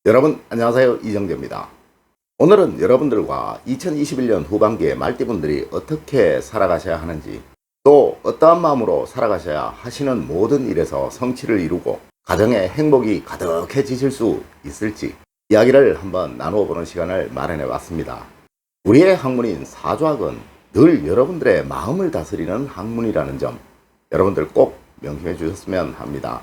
여러분 안녕하세요, 이정재입니다. 오늘은 여러분들과 2021년 후반기에 말띠분들이 어떻게 살아가셔야 하는지, 또 어떠한 마음으로 살아가셔야 하시는 모든 일에서 성취를 이루고 가정에 행복이 가득해지실 수 있을지 이야기를 한번 나누어 보는 시간을 마련해 왔습니다. 우리의 학문인 사주학은 늘 여러분들의 마음을 다스리는 학문이라는 점 여러분들 꼭 명심해 주셨으면 합니다.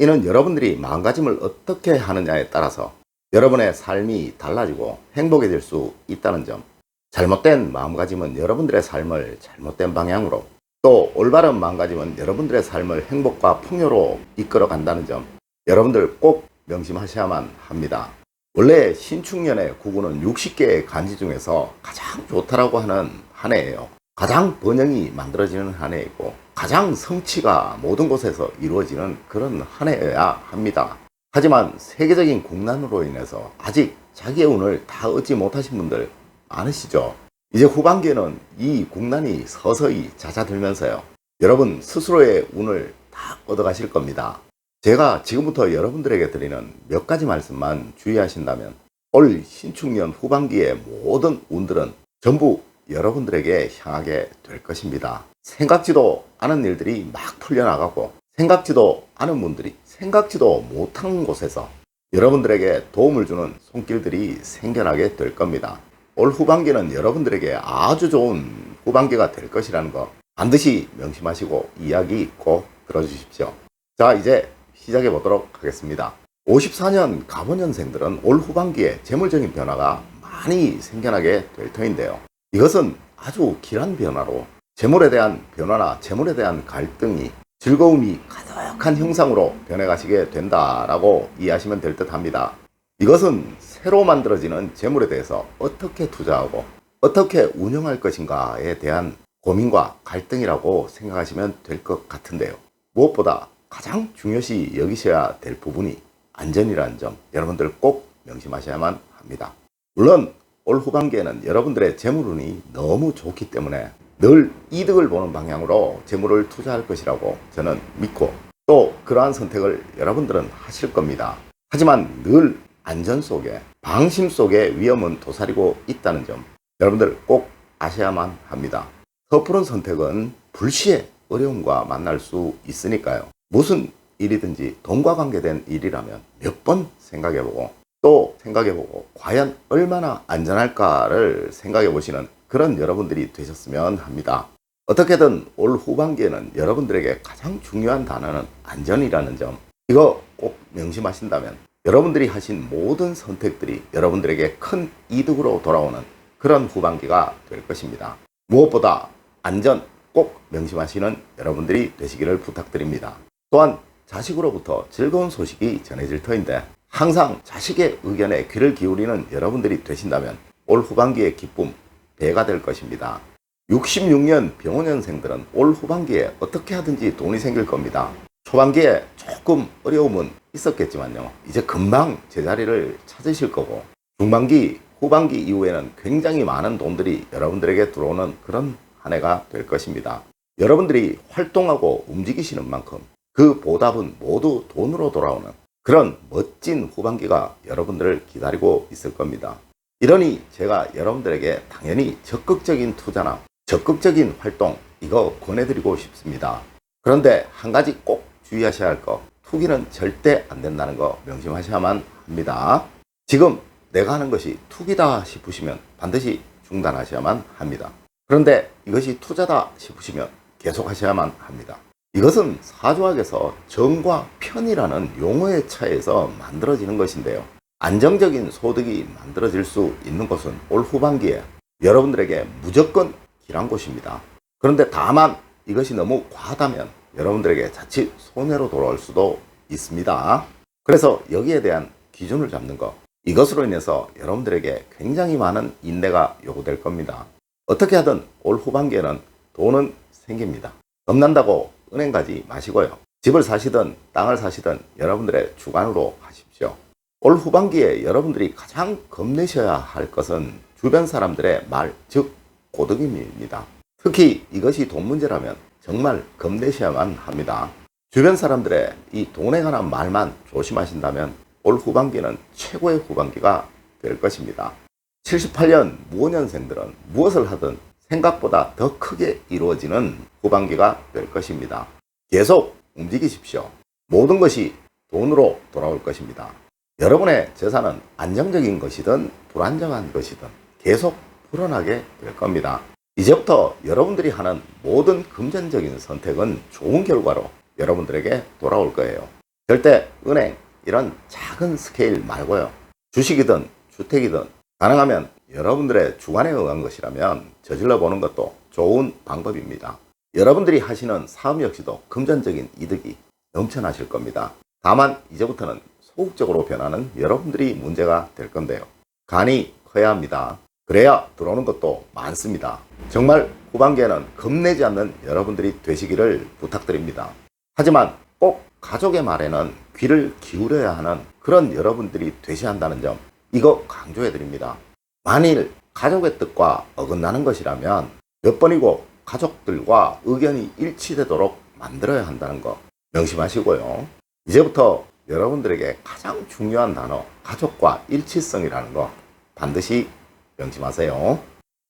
이는 여러분들이 마음가짐을 어떻게 하느냐에 따라서 여러분의 삶이 달라지고 행복해질 수 있다는 점, 잘못된 마음가짐은 여러분들의 삶을 잘못된 방향으로, 또 올바른 마음가짐은 여러분들의 삶을 행복과 풍요로 이끌어 간다는 점 여러분들 꼭 명심하셔야만 합니다. 원래 신축년의 구구는 60개의 간지 중에서 가장 좋다라고 하는 한 해예요. 가장 번영이 만들어지는 한 해이고 가장 성취가 모든 곳에서 이루어지는 그런 한 해여야 합니다. 하지만 세계적인 국난으로 인해서 아직 자기의 운을 다 얻지 못하신 분들 많으시죠. 이제 후반기에는 이 국난이 서서히 잦아들면서요, 여러분 스스로의 운을 다 얻어가실 겁니다. 제가 지금부터 여러분들에게 드리는 몇 가지 말씀만 주의하신다면 올 신축년 후반기의 모든 운들은 전부 여러분들에게 향하게 될 것입니다. 생각지도 않은 일들이 막 풀려나가고, 생각지도 않은 분들이 생각지도 못한 곳에서 여러분들에게 도움을 주는 손길들이 생겨나게 될 겁니다. 올 후반기는 여러분들에게 아주 좋은 후반기가 될 것이라는 거 반드시 명심하시고 이야기 꼭 들어주십시오. 자, 이제 시작해 보도록 하겠습니다. 54년 갑오년생들은 올 후반기에 재물적인 변화가 많이 생겨나게 될 터인데요, 이것은 아주 길한 변화로 재물에 대한 변화나 재물에 대한 갈등이 즐거움이 가득한 형상으로 변해가시게 된다라고 이해하시면 될 듯 합니다. 이것은 새로 만들어지는 재물에 대해서 어떻게 투자하고 어떻게 운영할 것인가에 대한 고민과 갈등이라고 생각하시면 될 것 같은데요, 무엇보다 가장 중요시 여기셔야 될 부분이 안전이라는 점 여러분들 꼭 명심하셔야만 합니다. 물론 올 후반기에는 여러분들의 재물운이 너무 좋기 때문에 늘 이득을 보는 방향으로 재물을 투자할 것이라고 저는 믿고, 또 그러한 선택을 여러분들은 하실 겁니다. 하지만 늘 안전 속에, 방심 속에 위험은 도사리고 있다는 점 여러분들 꼭 아셔야만 합니다. 섣부른 선택은 불시에 어려움과 만날 수 있으니까요, 무슨 일이든지 돈과 관계된 일이라면 몇 번 생각해보고 또 생각해보고 과연 얼마나 안전할까를 생각해 보시는 그런 여러분들이 되셨으면 합니다. 어떻게든 올 후반기에는 여러분들에게 가장 중요한 단어는 안전이라는 점, 이거 꼭 명심하신다면 여러분들이 하신 모든 선택들이 여러분들에게 큰 이득으로 돌아오는 그런 후반기가 될 것입니다. 무엇보다 안전 꼭 명심하시는 여러분들이 되시기를 부탁드립니다. 또한 자식으로부터 즐거운 소식이 전해질 터인데 항상 자식의 의견에 귀를 기울이는 여러분들이 되신다면 올 후반기의 기쁨 배가 될 것입니다. 66년 병원년생들은 올 후반기에 어떻게 하든지 돈이 생길 겁니다. 초반기에 조금 어려움은 있었겠지만요, 이제 금방 제자리를 찾으실 거고, 중반기, 후반기 이후에는 굉장히 많은 돈들이 여러분들에게 들어오는 그런 한 해가 될 것입니다. 여러분들이 활동하고 움직이시는 만큼 그 보답은 모두 돈으로 돌아오는 그런 멋진 후반기가 여러분들을 기다리고 있을 겁니다. 이러니 제가 여러분들에게 당연히 적극적인 투자나 적극적인 활동 이거 권해드리고 싶습니다. 그런데 한 가지 꼭 주의하셔야 할 거, 투기는 절대 안 된다는 거 명심하셔야만 합니다. 지금 내가 하는 것이 투기다 싶으시면 반드시 중단하셔야만 합니다. 그런데 이것이 투자다 싶으시면 계속 하셔야만 합니다. 이것은 사주학에서 정과 편이라는 용어의 차이에서 만들어지는 것인데요, 안정적인 소득이 만들어질 수 있는 곳은 올 후반기에 여러분들에게 무조건 길한 곳입니다. 그런데 다만 이것이 너무 과하다면 여러분들에게 자칫 손해로 돌아올 수도 있습니다. 그래서 여기에 대한 기준을 잡는 것, 이것으로 인해서 여러분들에게 굉장히 많은 인내가 요구될 겁니다. 어떻게 하든 올 후반기에는 돈은 생깁니다. 겁난다고 은행 가지 마시고요, 집을 사시든 땅을 사시든 여러분들의 주관으로 하십시오. 올 후반기에 여러분들이 가장 겁내셔야 할 것은 주변 사람들의 말, 즉 고득임입니다. 특히 이것이 돈 문제라면 정말 겁내셔야만 합니다. 주변 사람들의 이 돈에 관한 말만 조심하신다면 올 후반기는 최고의 후반기가 될 것입니다. 78년 무오년생들은 무엇을 하든 생각보다 더 크게 이루어지는 후반기가 될 것입니다. 계속 움직이십시오. 모든 것이 돈으로 돌아올 것입니다. 여러분의 재산은 안정적인 것이든 불안정한 것이든 계속 불어나게 될 겁니다. 이제부터 여러분들이 하는 모든 금전적인 선택은 좋은 결과로 여러분들에게 돌아올 거예요. 절대 은행 이런 작은 스케일 말고요. 주식이든 주택이든 가능하면 여러분들의 주관에 의한 것이라면 저질러 보는 것도 좋은 방법입니다. 여러분들이 하시는 사업 역시도 금전적인 이득이 넘쳐나실 겁니다. 다만 이제부터는 소극적으로 변하는 여러분들이 문제가 될 건데요. 간이 커야 합니다. 그래야 들어오는 것도 많습니다. 정말 후반기에는 겁내지 않는 여러분들이 되시기를 부탁드립니다. 하지만 꼭 가족의 말에는 귀를 기울여야 하는 그런 여러분들이 되셔야 한다는 점, 이거 강조해 드립니다. 만일 가족의 뜻과 어긋나는 것이라면 몇 번이고 가족들과 의견이 일치되도록 만들어야 한다는 거 명심하시고요. 이제부터 여러분들에게 가장 중요한 단어, 가족과 일치성이라는 거 반드시 명심하세요.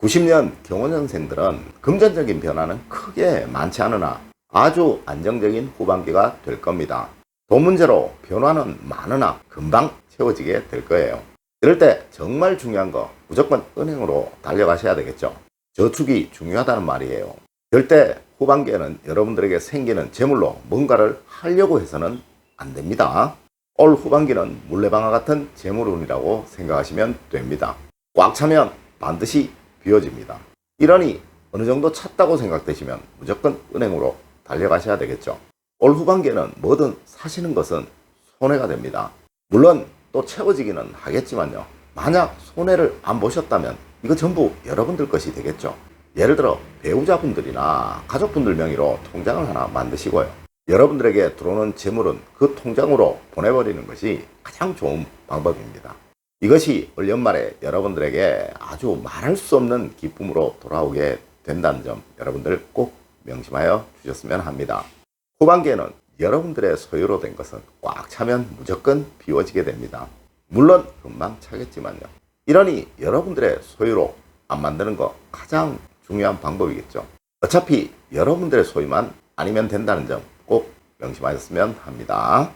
90년 경원년생들은 금전적인 변화는 크게 많지 않으나 아주 안정적인 후반기가 될 겁니다. 돈 문제로 변화는 많으나 금방 채워지게 될 거예요. 이럴 때 정말 중요한 거 무조건 은행으로 달려가셔야 되겠죠. 저축이 중요하다는 말이에요. 절대 후반기에는 여러분들에게 생기는 재물로 뭔가를 하려고 해서는 안 됩니다. 올 후반기는 물레방아 같은 재물운이라고 생각하시면 됩니다. 꽉 차면 반드시 비워집니다. 이러니 어느 정도 찼다고 생각되시면 무조건 은행으로 달려가셔야 되겠죠. 올 후반기에는 뭐든 사시는 것은 손해가 됩니다. 물론 또 채워지기는 하겠지만요. 만약 손해를 안 보셨다면 이거 전부 여러분들 것이 되겠죠. 예를 들어 배우자분들이나 가족분들 명의로 통장을 하나 만드시고요. 여러분들에게 들어오는 재물은 그 통장으로 보내버리는 것이 가장 좋은 방법입니다. 이것이 올 연말에 여러분들에게 아주 말할 수 없는 기쁨으로 돌아오게 된다는 점 여러분들 꼭 명심하여 주셨으면 합니다. 후반기에는 여러분들의 소유로 된 것은 꽉 차면 무조건 비워지게 됩니다. 물론 금방 차겠지만요. 이러니 여러분들의 소유로 안 만드는 거 가장 중요한 방법이겠죠. 어차피 여러분들의 소유만 아니면 된다는 점 꼭 명심하셨으면 합니다.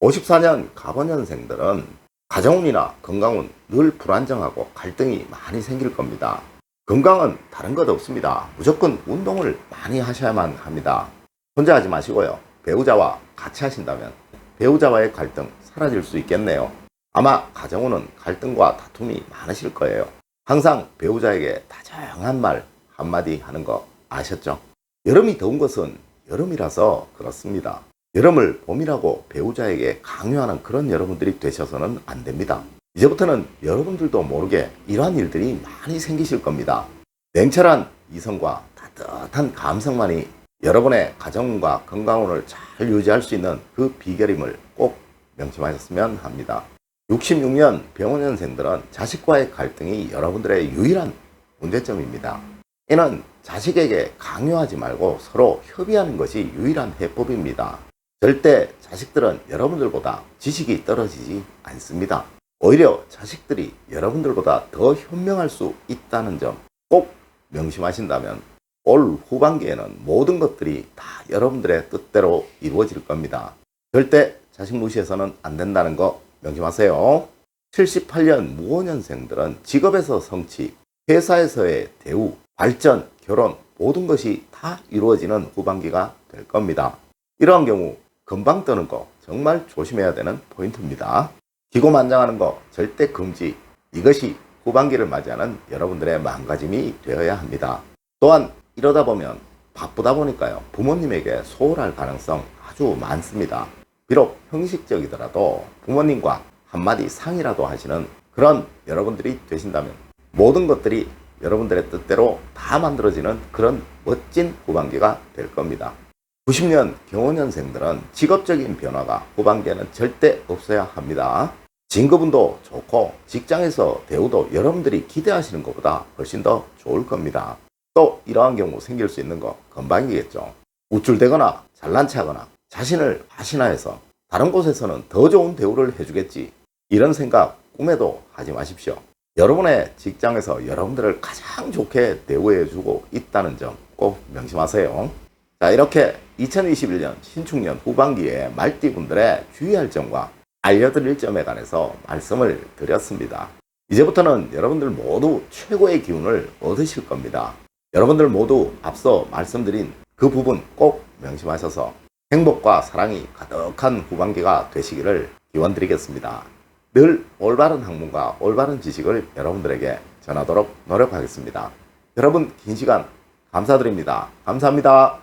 54년 갑원년생들은 가정운이나 건강운 늘 불안정하고 갈등이 많이 생길 겁니다. 건강은 다른 것 없습니다. 무조건 운동을 많이 하셔야만 합니다. 혼자 하지 마시고요. 배우자와 같이 하신다면 배우자와의 갈등 사라질 수 있겠네요. 아마 가정운은 갈등과 다툼이 많으실 거예요. 항상 배우자에게 다정한 말 한마디 하는 거 아셨죠? 여름이 더운 것은 여름이라서 그렇습니다. 여름을 봄이라고 배우자에게 강요하는 그런 여러분들이 되셔서는 안 됩니다. 이제부터는 여러분들도 모르게 이러한 일들이 많이 생기실 겁니다. 냉철한 이성과 따뜻한 감성만이 여러분의 가정과 건강운을 잘 유지할 수 있는 그 비결임을 꼭 명심하셨으면 합니다. 66년 병원년생들은 자식과의 갈등이 여러분들의 유일한 문제점입니다. 이는 자식에게 강요하지 말고 서로 협의하는 것이 유일한 해법입니다. 절대 자식들은 여러분들보다 지식이 떨어지지 않습니다. 오히려 자식들이 여러분들보다 더 현명할 수 있다는 점 꼭 명심하신다면 올 후반기에는 모든 것들이 다 여러분들의 뜻대로 이루어질 겁니다. 절대 자식 무시해서는 안 된다는 거 명심하세요. 78년 무오년생들은 직업에서 성취, 회사에서의 대우, 발전, 결혼 모든 것이 다 이루어지는 후반기가 될 겁니다. 이러한 경우 금방 떠는 거 정말 조심해야 되는 포인트입니다. 기고만장하는 거 절대 금지. 이것이 후반기를 맞이하는 여러분들의 마음가짐이 되어야 합니다. 또한 이러다 보면 바쁘다 보니까요. 부모님에게 소홀할 가능성 아주 많습니다. 비록 형식적이더라도 부모님과 한마디 상의라도 하시는 그런 여러분들이 되신다면 모든 것들이 여러분들의 뜻대로 다 만들어지는 그런 멋진 후반기가 될 겁니다. 90년 경원년생들은 직업적인 변화가 후반기에는 절대 없어야 합니다. 진급운도 좋고 직장에서 대우도 여러분들이 기대하시는 것보다 훨씬 더 좋을 겁니다. 또 이러한 경우 생길 수 있는 거 건방이겠죠. 우쭐대거나 잘난 체하거나 자신을 과신하여서 다른 곳에서는 더 좋은 대우를 해주겠지 이런 생각 꿈에도 하지 마십시오. 여러분의 직장에서 여러분들을 가장 좋게 대우해주고 있다는 점 꼭 명심하세요. 자, 이렇게 2021년 신축년 후반기에 말띠분들의 주의할 점과 알려드릴 점에 관해서 말씀을 드렸습니다. 이제부터는 여러분들 모두 최고의 기운을 얻으실 겁니다. 여러분들 모두 앞서 말씀드린 그 부분 꼭 명심하셔서 행복과 사랑이 가득한 후반기가 되시기를 기원드리겠습니다. 늘 올바른 학문과 올바른 지식을 여러분들에게 전하도록 노력하겠습니다. 여러분 긴 시간 감사드립니다. 감사합니다.